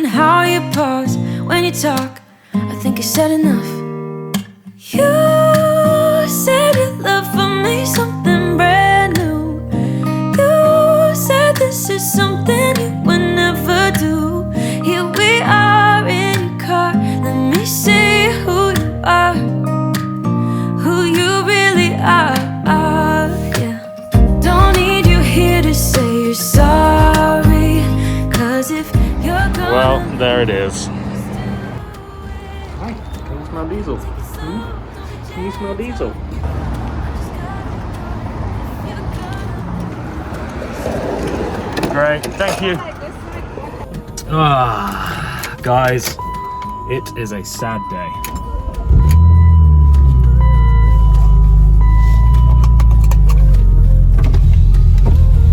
and how you pause when you talk. I think I said enough. You said your love for me something brand new. You said this is something you would never do. Here we are in your car. Let me see who you are, who you really are. Yeah. Don't need you here to say you're sorry, 'cause if you're gonna... Well, there it is. Hi, can you smell diesel? Can you smell diesel? Great, thank you. Guys, it is a sad day.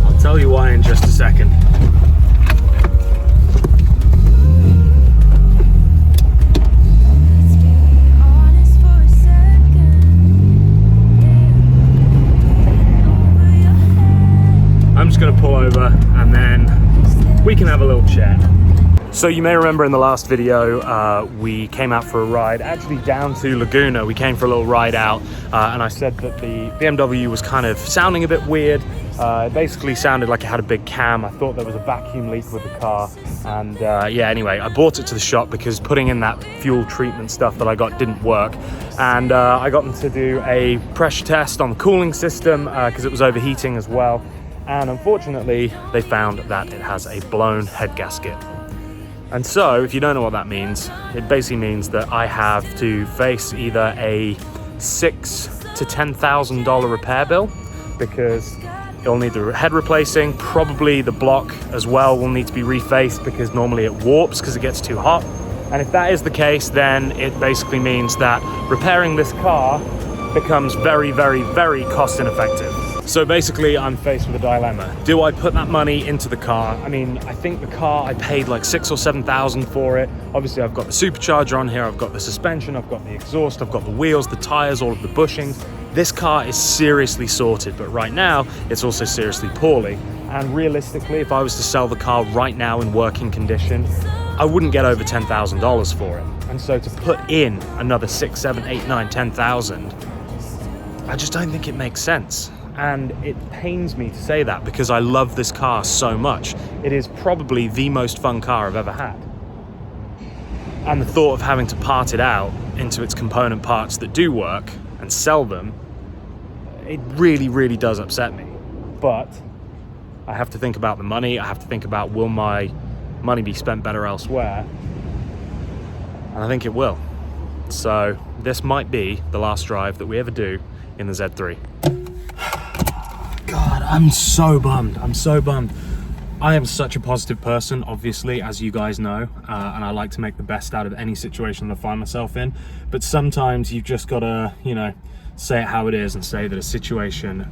I'll tell you why in just a second. I'm just gonna pull over and then we can have a little chat. So you may remember in the last video, we came out for a ride, actually down to Laguna. We came for a little ride out and I said that the BMW was kind of sounding a bit weird. It basically sounded like it had a big cam. I thought there was a vacuum leak with the car. And yeah, anyway, I brought it to the shop because putting in that fuel treatment stuff that I got didn't work. And I got them to do a pressure test on the cooling system because it was overheating as well. And unfortunately, they found that it has a blown head gasket. And so, if you don't know what that means, it basically means that I have to face either a $6,000 to $10,000 repair bill because it'll need the head replacing, probably the block as well will need to be refaced because normally it warps because it gets too hot. And if that is the case, then it basically means that repairing this car becomes very, very, very cost ineffective. So basically I'm faced with a dilemma. Do I put that money into the car? I mean, I think the car, I paid like 6,000 or 7,000 for it. Obviously I've got the supercharger on here, I've got the suspension, I've got the exhaust, I've got the wheels, the tires, all of the bushings. This car is seriously sorted, but right now it's also seriously poorly. And realistically, if I was to sell the car right now in working condition, I wouldn't get over $10,000 for it. And so to put in another 6, 7, 8, 9, 10,000, I just don't think it makes sense. And it pains me to say that because I love this car so much. It is probably the most fun car I've ever had. And the thought of having to part it out into its component parts that do work and sell them, it really, really does upset me. But I have to think about the money. I have to think about, will my money be spent better elsewhere? And I think it will. So this might be the last drive that we ever do in the Z3. God, I'm so bummed. I'm so bummed. I am such a positive person, obviously, as you guys know, and I like to make the best out of any situation that I find myself in. But sometimes you've just got to, you know, say it how it is and say that a situation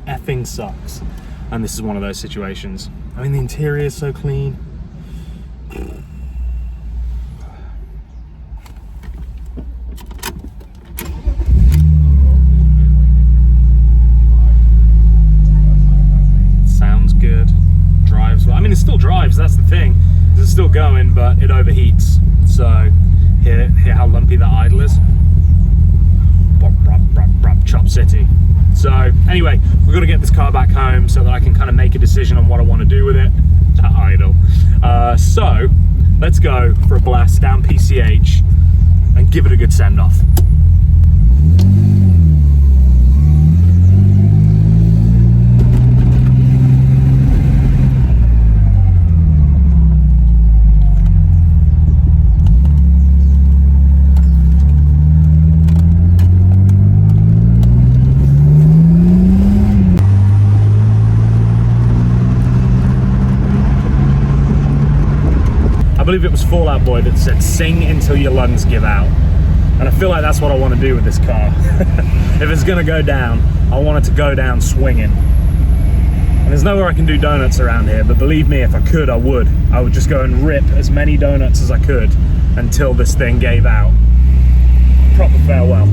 effing sucks. And this is one of those situations. I mean, the interior is so clean. Good, drives well. I mean, it still drives, that's the thing. It's still going, but it overheats. So hear how lumpy that idle is. Chop City. So anyway, we've got to get this car back home so that I can kind of make a decision on what I want to do with it. That idle. So let's go for a blast down PCH and give it a good send-off. I believe it was Fall Out Boy that said, "Sing until your lungs give out." And I feel like that's what I want to do with this car. If it's going to go down, I want it to go down swinging. And there's nowhere I can do donuts around here, but believe me, if I could, I would. I would just go and rip as many donuts as I could until this thing gave out. Proper farewell.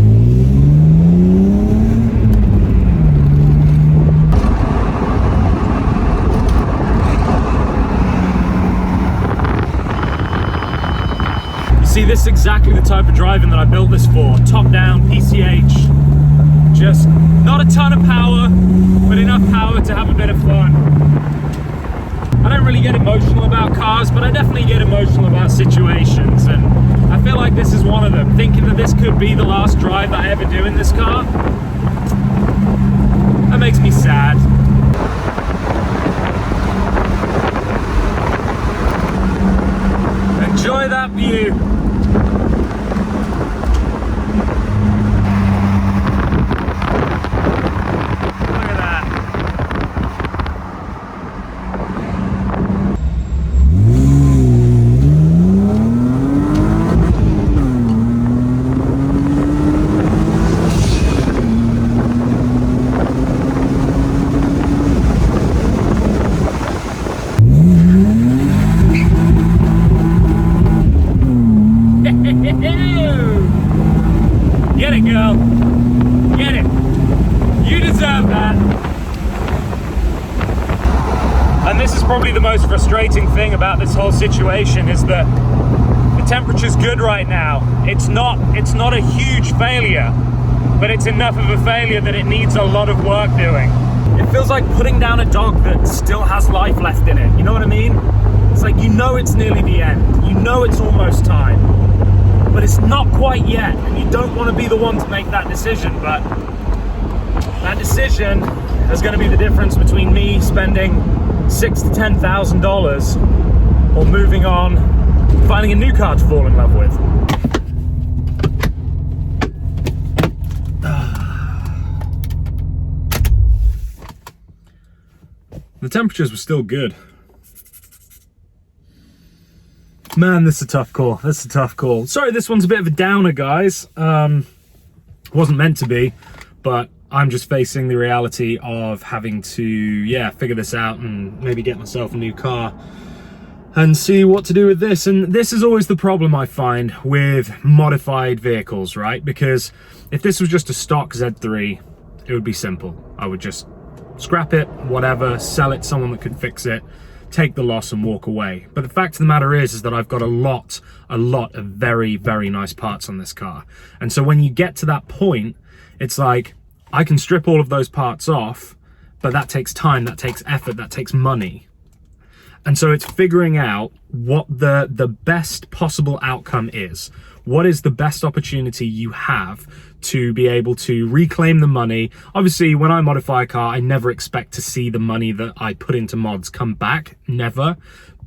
exactly the type of driving that I built this for. Top down, PCH. Just not a ton of power, but enough power to have a bit of fun. I don't really get emotional about cars, but I definitely get emotional about situations, and I feel like this is one of them. Thinking that this could be the last drive that I ever do in this car, that makes me sad. Enjoy that view. Look at that. Get it, girl. Get it. You deserve that. And this is probably the most frustrating thing about this whole situation, is that the temperature's good right now. It's not a huge failure, but it's enough of a failure that it needs a lot of work doing. It feels like putting down a dog that still has life left in it. You know what I mean? It's like, you know it's nearly the end. You know it's almost time. But it's not quite yet, and you don't want to be the one to make that decision, but that decision is going to be the difference between me spending $6,000 to $10,000 or moving on, finding a new car to fall in love with. The temperatures were still good. Man, this is a tough call. This is a tough call. Sorry, this one's a bit of a downer, guys. Wasn't meant to be, but I'm just facing the reality of having to, yeah, figure this out and maybe get myself a new car and see what to do with this. And this is always the problem I find with modified vehicles, right? Because if this was just a stock Z3, it would be simple. I would just scrap it, whatever, sell it to someone that could fix it, take the loss and walk away. But the fact of the matter is that I've got a lot of very, very nice parts on this car. And so when you get to that point, it's like, I can strip all of those parts off, but that takes time, that takes effort, that takes money. And so it's figuring out what the best possible outcome is. What is the best opportunity you have to be able to reclaim the money? Obviously, when I modify a car, I never expect to see the money that I put into mods come back, never.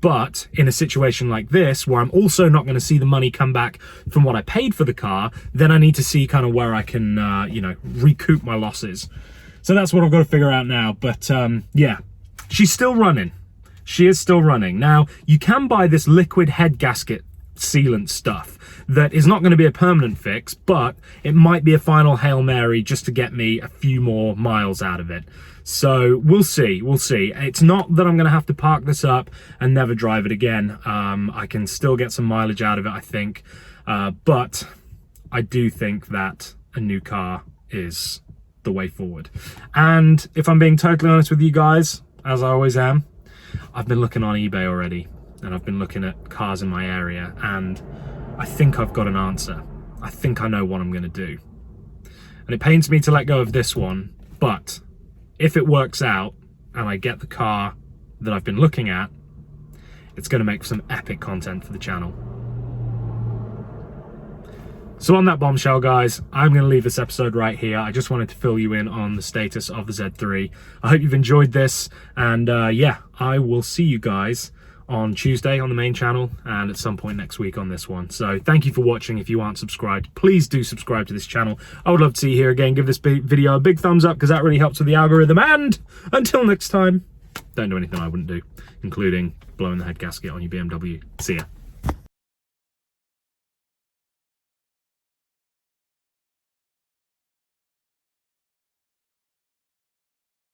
But in a situation like this, where I'm also not going to see the money come back from what I paid for the car, then I need to see kind of where I can, you know, recoup my losses. So that's what I've got to figure out now. But yeah, she's still running. She is still running. Now, you can buy this liquid head gasket sealant stuff that is not going to be a permanent fix, but it might be a final Hail Mary just to get me a few more miles out of it. So we'll see, we'll see. It's not that I'm going to have to park this up and never drive it again. I can still get some mileage out of it, I think. But I do think that a new car is the way forward. And if I'm being totally honest with you guys, as I always am, I've been looking on eBay already, and I've been looking at cars in my area, and I think I've got an answer. I think I know what I'm going to do. And it pains me to let go of this one, but if it works out and I get the car that I've been looking at, it's going to make some epic content for the channel. So on that bombshell, guys, I'm going to leave this episode right here. I just wanted to fill you in on the status of the Z3. I hope you've enjoyed this, and yeah, I will see you guys on Tuesday on the main channel and at some point next week on this one. So thank you for watching. If you aren't subscribed, please do subscribe to this channel. I would love to see you here again. Give this video a big thumbs up because that really helps with the algorithm. And until next time, don't do anything I wouldn't do, including blowing the head gasket on your BMW. See ya.